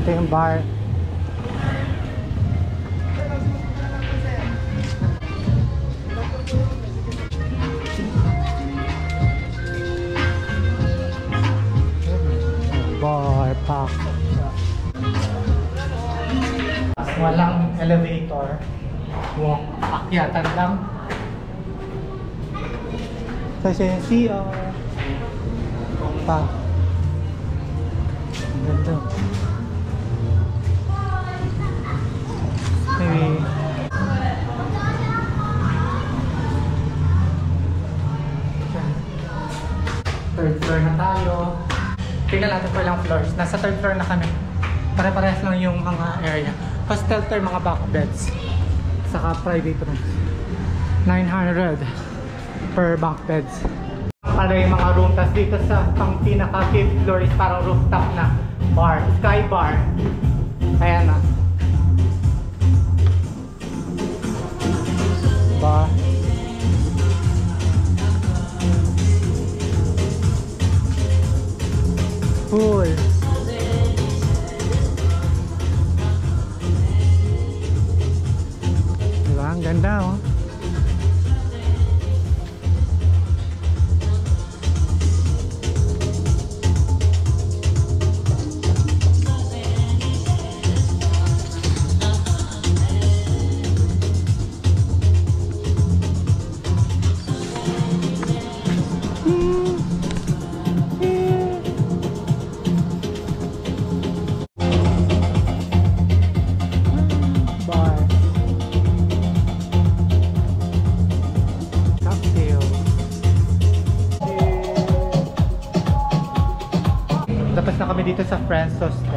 Ito yung bar. Bar park. Walang elevator. Walk. Akyatan lang. Kasi yung CR. Pa. Ang ganda. Maybe. Third floor na tayo. Tingnan natin po ilang floors. Nasa third floor na kami. Pare-parehas lang yung mga area. Hostel to yung mga back beds. Saka private rooms. 900 per bunk beds. Para yung mga room. Tapos dito sa pang pinaka 5th floor is parang rooftop na bar. Sky bar. Ayan na. Bar. Pool. Diba? Ang ganda oh. Tapos na kami dito sa Friends Hostel.